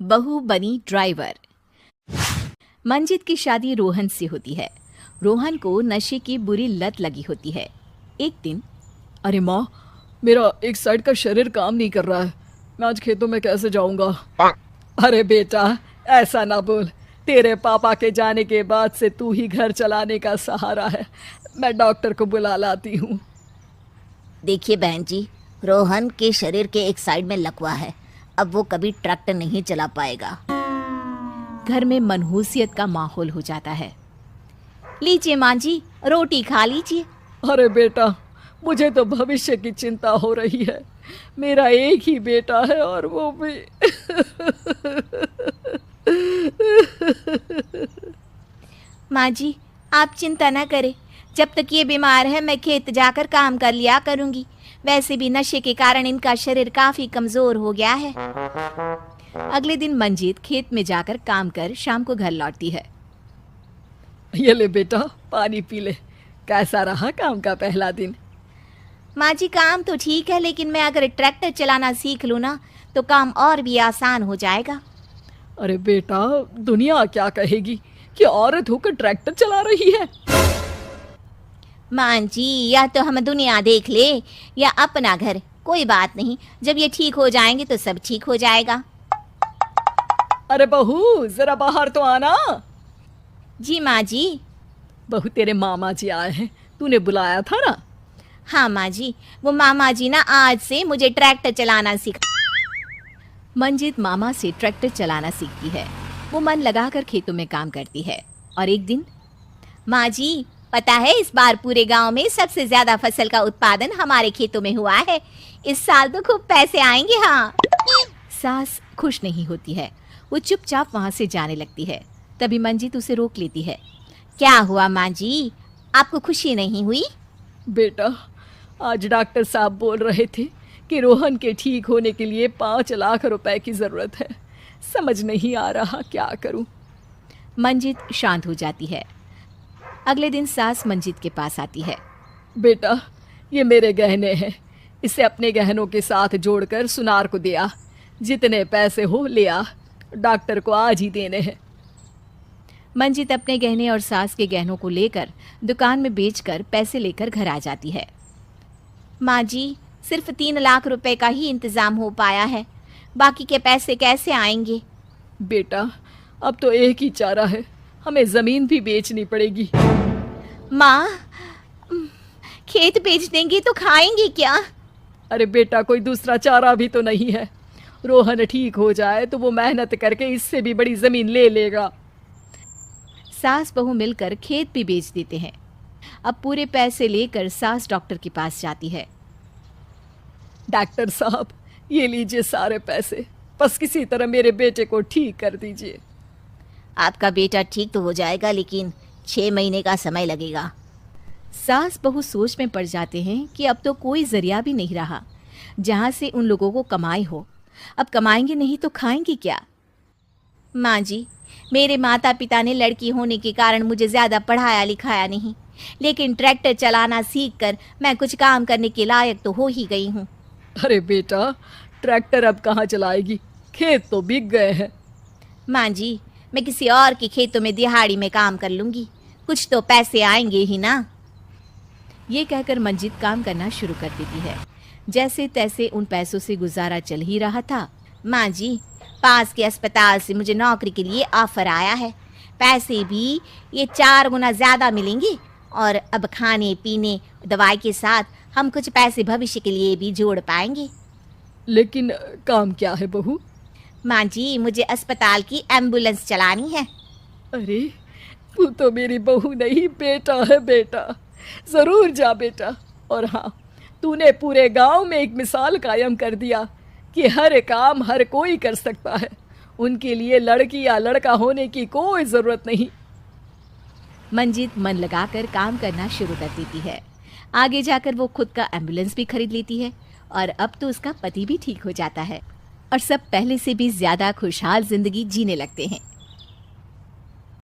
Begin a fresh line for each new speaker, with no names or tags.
बहू बनी ड्राइवर। मंजित की शादी रोहन से होती है। रोहन को नशे की बुरी लत लगी होती है। एक दिन,
अरे माँ, मेरा एक साइड का शरीर काम नहीं कर रहा है। मैं आज खेतों में कैसे जाऊंगा? अरे बेटा, ऐसा ना बोल। तेरे पापा के जाने के बाद से तू ही घर चलाने का सहारा है। मैं डॉक्टर को बुला लाती हूँ।
देखिए बहन जी, रोहन के शरीर के एक साइड में लकवा है। अब वो कभी ट्रैक्टर नहीं चला पाएगा।
घर में मनहूसियत का माहौल हो जाता है। लीजिए माँ जी, रोटी खा लीजिए।
अरे बेटा, मुझे तो भविष्य की चिंता हो रही है। मेरा एक ही बेटा है और वो भी
माँ जी, आप चिंता न करें। जब तक ये बीमार है मैं खेत जाकर काम कर लिया करूँगी। वैसे भी नशे के कारण इनका शरीर काफ़ी कमज़ोर हो गया है। अगले दिन मंजीत खेत में जाकर काम कर शाम को घर लौटती है।
ये ले बेटा, पानी पी ले। कैसा रहा काम का पहला दिन?
माँ जी, काम तो ठीक है, लेकिन मैं अगर ट्रैक्टर चलाना सीख लूँ ना तो काम और भी आसान हो जाएगा।
अरे बेटा, दुनिया क्या कहेगी कि औरत होकर ट्रैक्टर चला रही है।
माँ जी, या तो हम दुनिया देख ले या अपना घर, कोई बात नहीं। जब ये ठीक हो जाएंगे तो सब ठीक हो जाएगा।
अरे बहू, जरा बाहर तो आना।
जी माँ जी।
बहू, तेरे मामा जी आए हैं, तूने बुलाया था ना?
हाँ माँ जी, वो मामा जी ना आज से मुझे ट्रैक्टर चलाना सिखा। मंजित मामा से ट्रैक्टर चलाना सीखती है। वो मन लगाकर खेतों में काम करती है। और एक दिन, माँ जी, पता है इस बार पूरे गांव में सबसे ज्यादा फसल का उत्पादन हमारे खेतों में हुआ है। इस साल तो खूब पैसे आएंगे। हाँ। सास खुश नहीं होती है। वो चुपचाप वहां से जाने लगती है। तभी मंजित उसे रोक लेती है। क्या हुआ माँ जी, आपको खुशी नहीं हुई?
बेटा, आज डॉक्टर साहब बोल रहे थे कि रोहन के ठीक होने के लिए 5 लाख रुपए की ज़रूरत है। समझ नहीं आ रहा क्या करूं।
मंजित शांत हो जाती है। अगले दिन सास मंजित के पास आती है।
बेटा, ये मेरे गहने हैं। इसे अपने गहनों के साथ जोड़कर सुनार को दे आ। जितने पैसे हो ले आ। डॉक्टर को आज ही देने हैं।
मंजित अपने गहने और सास के गहनों को लेकर दुकान में बेचकर पैसे लेकर घर आ जाती है। माँ जी, सिर्फ 3 लाख रुपए का ही इंतजाम हो पाया है। बाकी के पैसे कैसे आएंगे?
बेटा, अब तो एक ही चारा है, हमें ज़मीन भी बेचनी पड़ेगी।
माँ, खेत बेच देंगे तो खाएंगे क्या?
अरे बेटा, कोई दूसरा चारा भी तो नहीं है। रोहन ठीक हो जाए तो वो मेहनत करके इससे भी बड़ी ज़मीन ले लेगा।
सास बहू मिलकर खेत भी बेच देते हैं। अब पूरे पैसे लेकर सास डॉक्टर के पास जाती है।
डॉक्टर साहब, ये लीजिए सारे पैसे। बस किसी तरह मेरे बेटे को ठीक कर दीजिए।
आपका बेटा ठीक तो हो जाएगा, लेकिन 6 महीने का समय लगेगा।
सास बहू सोच में पड़ जाते हैं कि अब तो कोई जरिया भी नहीं रहा जहाँ से उन लोगों को कमाई हो। अब कमाएंगे नहीं तो खाएंगे क्या? माँ जी, मेरे माता पिता ने लड़की होने के कारण मुझे ज़्यादा पढ़ाया लिखाया नहीं, लेकिन ट्रैक्टर चलाना सीखकर मैं कुछ काम करने के लायक तो हो ही गई हूँ।
अरे बेटा, ट्रैक्टर अब कहाँ चलाएगी? खेत तो बिक गए हैं।
माँ जी, मैं किसी और के खेतों में दिहाड़ी में काम कर लूँगी, कुछ तो पैसे आएंगे ही ना। ये कहकर मंजित काम करना शुरू कर देती है। जैसे तैसे उन पैसों से गुजारा चल ही रहा था। माँ जी, पास के अस्पताल से मुझे नौकरी के लिए ऑफर आया है। पैसे भी ये 4 गुना ज़्यादा मिलेंगे और अब खाने पीने दवाई के साथ हम कुछ पैसे भविष्य के लिए भी जोड़ पाएंगे।
लेकिन काम क्या है बहू?
माँ जी, मुझे अस्पताल की एम्बुलेंस चलानी है।
अरे, तू तो मेरी बहू नहीं, बेटा है बेटा। ज़रूर जा बेटा। और हाँ, तूने पूरे गांव में एक मिसाल कायम कर दिया कि हर काम हर कोई कर सकता है। उनके लिए लड़की या लड़का होने की कोई ज़रूरत नहीं।
मंजित मन लगाकर काम करना शुरू कर देती है। आगे जाकर वो खुद का एम्बुलेंस भी खरीद लेती है और अब तो उसका पति भी ठीक हो जाता है और सब पहले से भी ज़्यादा खुशहाल जिंदगी जीने लगते हैं।